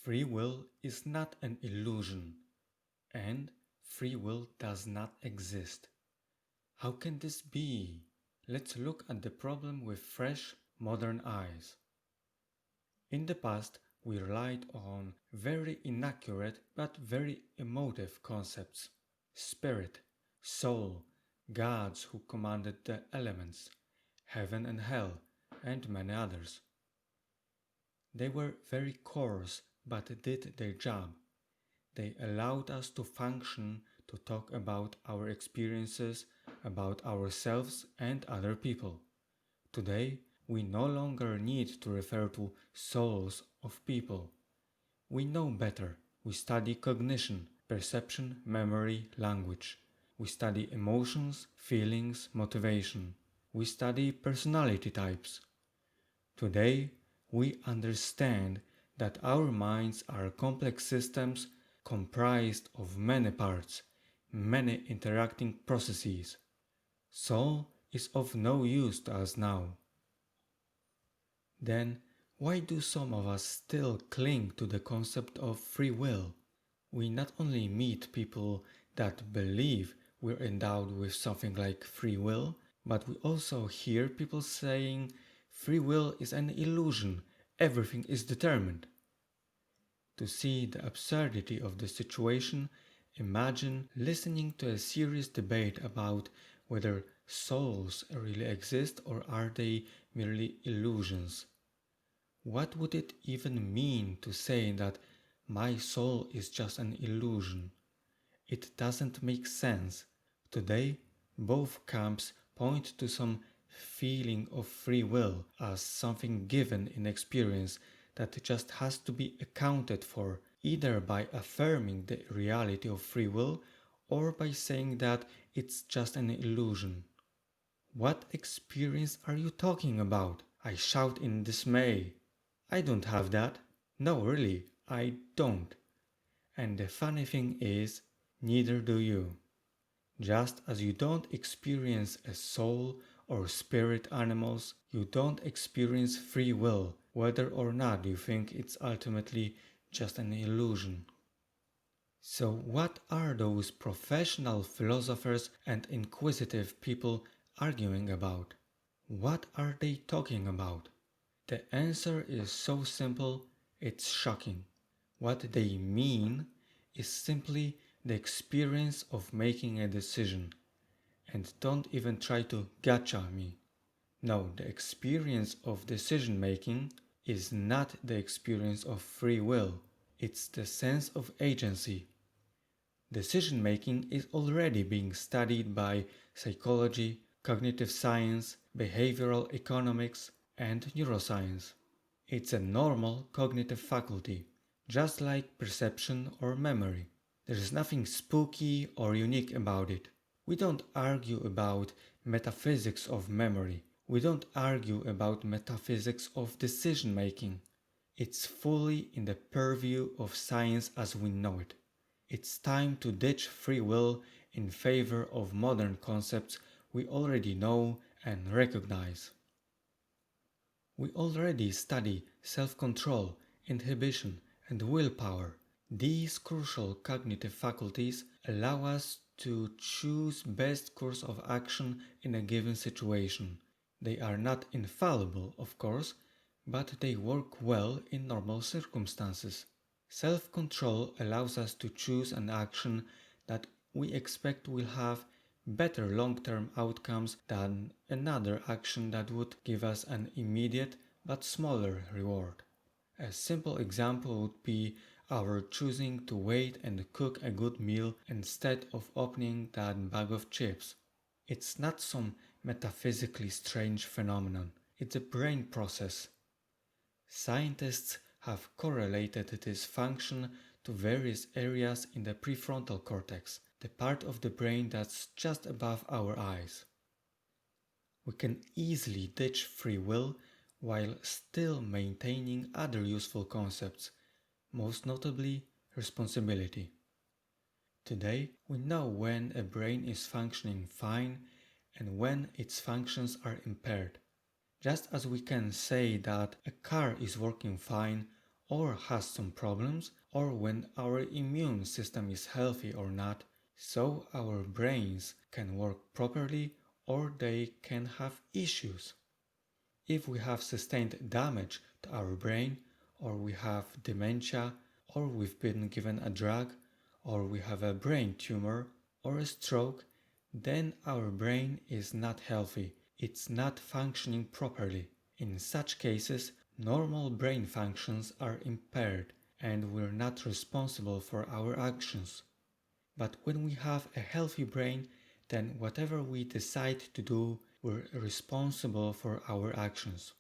Free will is not an illusion, and free will does not exist. How can this be? Let's look at the problem with fresh, modern eyes. In the past, we relied on very inaccurate but very emotive concepts: spirit, soul, gods who commanded the elements, heaven and hell, and many others. They were very coarse but did their job. They allowed us to function, to talk about our experiences, about ourselves and other people. Today, we no longer need to refer to souls of people. We know better. We study cognition, perception, memory, language. We study emotions, feelings, motivation. We study personality types. Today, we understand that our minds are complex systems comprised of many parts, many interacting processes. Soul is of no use to us now. Then, why do some of us still cling to the concept of free will? We not only meet people that believe we're endowed with something like free will, but we also hear people saying free will is an illusion, everything is determined. To see the absurdity of the situation, imagine listening to a serious debate about whether souls really exist or are they merely illusions. What would it even mean to say that my soul is just an illusion? It doesn't make sense. Today, both camps point to some feeling of free will as something given in experience that just has to be accounted for, either by affirming the reality of free will or by saying that it's just an illusion. What experience are you talking about? I shout in dismay. I don't have that. No, really, I don't. And the funny thing is, neither do you. Just as you don't experience a soul or spirit animals, you don't experience free will, whether or not you think it's ultimately just an illusion. So what are those professional philosophers and inquisitive people arguing about? What are they talking about? The answer is so simple, it's shocking. What they mean is simply the experience of making a decision. And don't even try to gotcha me. No, the experience of decision making is not the experience of free will, it's the sense of agency. Decision making is already being studied by psychology, cognitive science, behavioral economics, and neuroscience. It's a normal cognitive faculty, just like perception or memory. There is nothing spooky or unique about it. We don't argue about metaphysics of memory. We don't argue about metaphysics of decision making. It's fully in the purview of science as we know it. It's time to ditch free will in favor of modern concepts we already know and recognize. We already study self-control, inhibition, and willpower. These crucial cognitive faculties allow us to choose best course of action in a given situation. They are not infallible, of course, but they work well in normal circumstances. Self-control allows us to choose an action that we expect will have better long-term outcomes than another action that would give us an immediate but smaller reward. A simple example would be our choosing to wait and cook a good meal instead of opening that bag of chips. It's not some metaphysically strange phenomenon, it's a brain process. Scientists have correlated this function to various areas in the prefrontal cortex, the part of the brain that's just above our eyes. We can easily ditch free will while still maintaining other useful concepts, most notably responsibility. Today, we know when a brain is functioning fine and when its functions are impaired. Just as we can say that a car is working fine or has some problems, or when our immune system is healthy or not, so our brains can work properly or they can have issues. If we have sustained damage to our brain, or we have dementia, or we've been given a drug, or we have a brain tumor or a stroke, then our brain is not healthy. It's not functioning properly. In such cases, normal brain functions are impaired and we're not responsible for our actions. But when we have a healthy brain, then whatever we decide to do, we're responsible for our actions.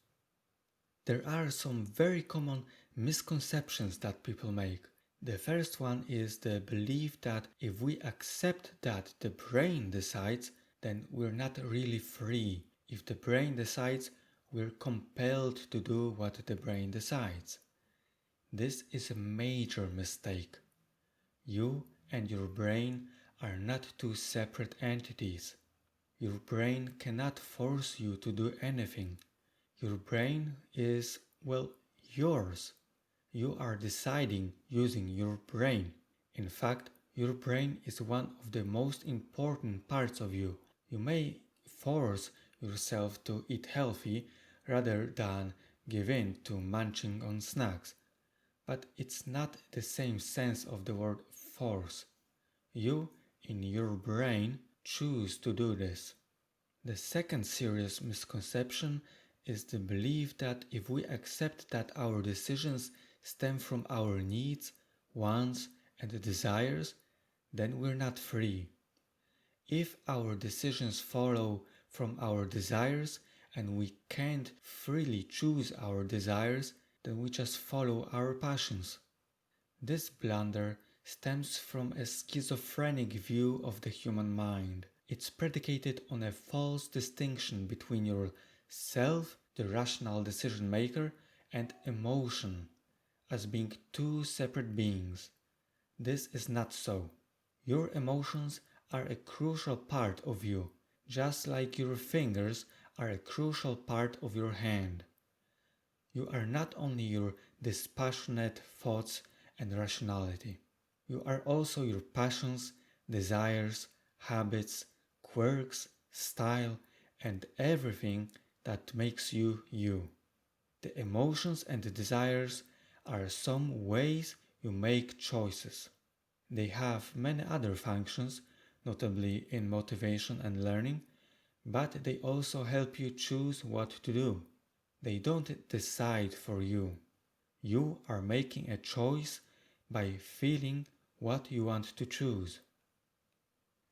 There are some very common misconceptions that people make. The first one is the belief that if we accept that the brain decides, then we're not really free. If the brain decides, we're compelled to do what the brain decides. This is a major mistake. You and your brain are not two separate entities. Your brain cannot force you to do anything. Your brain is, well, yours. You are deciding using your brain. In fact, your brain is one of the most important parts of you. You may force yourself to eat healthy rather than give in to munching on snacks, but it's not the same sense of the word force. You, in your brain, choose to do this. The second serious misconception is the belief that if we accept that our decisions stem from our needs, wants, and desires, then we're not free. If our decisions follow from our desires and we can't freely choose our desires, then we just follow our passions. This blunder stems from a schizophrenic view of the human mind. It's predicated on a false distinction between your self, the rational decision maker, and emotion, as being two separate beings. This is not so. Your emotions are a crucial part of you, just like your fingers are a crucial part of your hand. You are not only your dispassionate thoughts and rationality. You are also your passions, desires, habits, quirks, style, and everything that makes you you. The emotions and the desires are some ways you make choices. They have many other functions, notably in motivation and learning, but they also help you choose what to do. They don't decide for you. You are making a choice by feeling what you want to choose.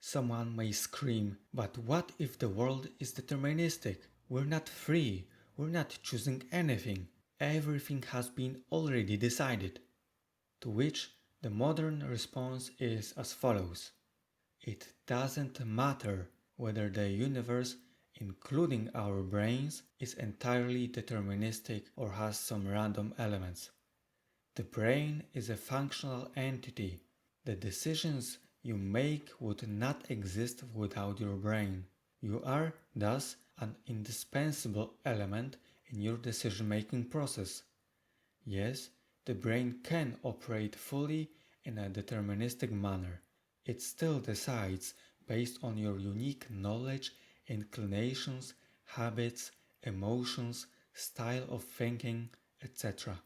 Someone may scream, but what if the world is deterministic? We're not free. We're not choosing anything. Everything has been already decided. To which the modern response is as follows. It doesn't matter whether the universe, including our brains, is entirely deterministic or has some random elements. The brain is a functional entity. The decisions you make would not exist without your brain. You are, thus, an indispensable element in your decision-making process. Yes, the brain can operate fully in a deterministic manner. It still decides based on your unique knowledge, inclinations, habits, emotions, style of thinking, etc.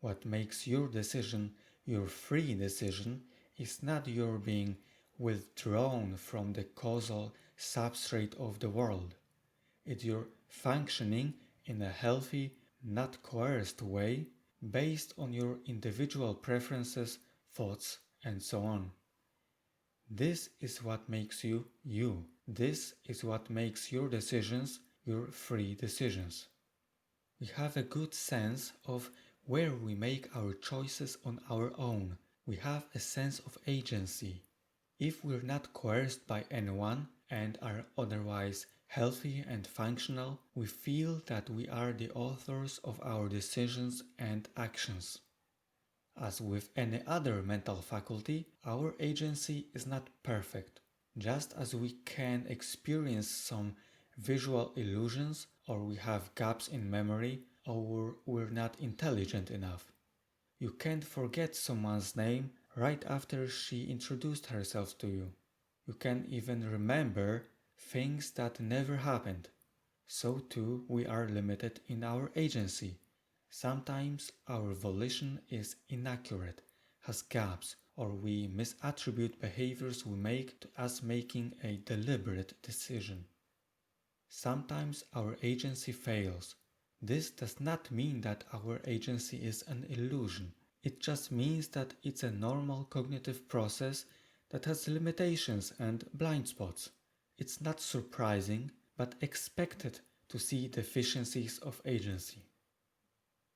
What makes your decision your free decision is not your being withdrawn from the causal substrate of the world. It's your functioning in a healthy, not coerced way based on your individual preferences, thoughts, and so on. This is what makes you you. This is what makes your decisions your free decisions. We have a good sense of where we make our choices on our own. We have a sense of agency. If we're not coerced by anyone and are otherwise healthy and functional, we feel that we are the authors of our decisions and actions. As with any other mental faculty, our agency is not perfect. Just as we can experience some visual illusions, or we have gaps in memory, or we're not intelligent enough. You can't forget someone's name right after she introduced herself to you. You can't even remember things that never happened. So too we are limited in our agency. Sometimes our volition is inaccurate, has gaps, or we misattribute behaviors we make to us making a deliberate decision. Sometimes our agency fails. This does not mean that our agency is an illusion. It just means that it's a normal cognitive process that has limitations and blind spots. It's not surprising, but expected to see deficiencies of agency.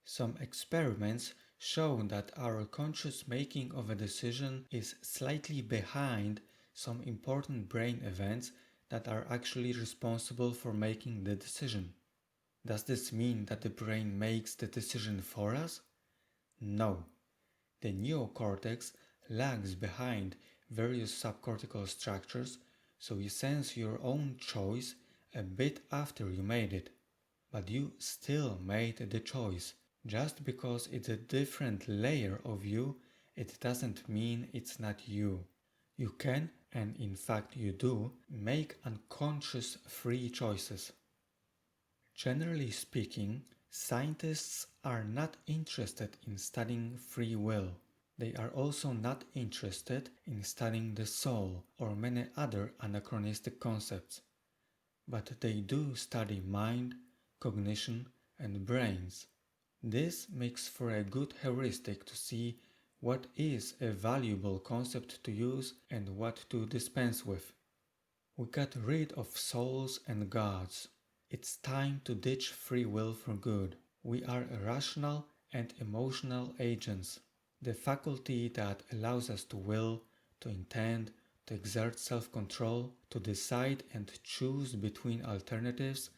Some experiments show that our conscious making of a decision is slightly behind some important brain events that are actually responsible for making the decision. Does this mean that the brain makes the decision for us? No. The neocortex lags behind various subcortical structures, so you sense your own choice a bit after you made it. But you still made the choice. Just because it's a different layer of you, it doesn't mean it's not you. You can, and in fact you do, make unconscious free choices. Generally speaking, scientists are not interested in studying free will. They are also not interested in studying the soul or many other anachronistic concepts. But they do study mind, cognition, and brains. This makes for a good heuristic to see what is a valuable concept to use and what to dispense with. We got rid of souls and gods. It's time to ditch free will for good. We are rational and emotional agents. The faculty that allows us to will, to intend, to exert self-control, to decide and choose between alternatives,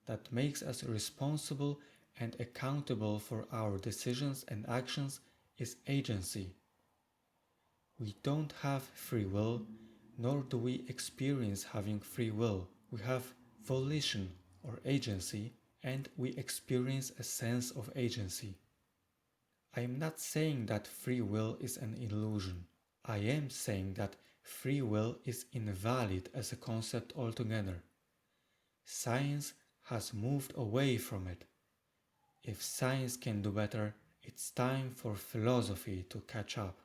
that makes us responsible and accountable for our decisions and actions is agency. We don't have free will, nor do we experience having free will. We have volition or agency, and we experience a sense of agency. I am not saying that free will is an illusion. I am saying that free will is invalid as a concept altogether. Science has moved away from it. If science can do better, it's time for philosophy to catch up.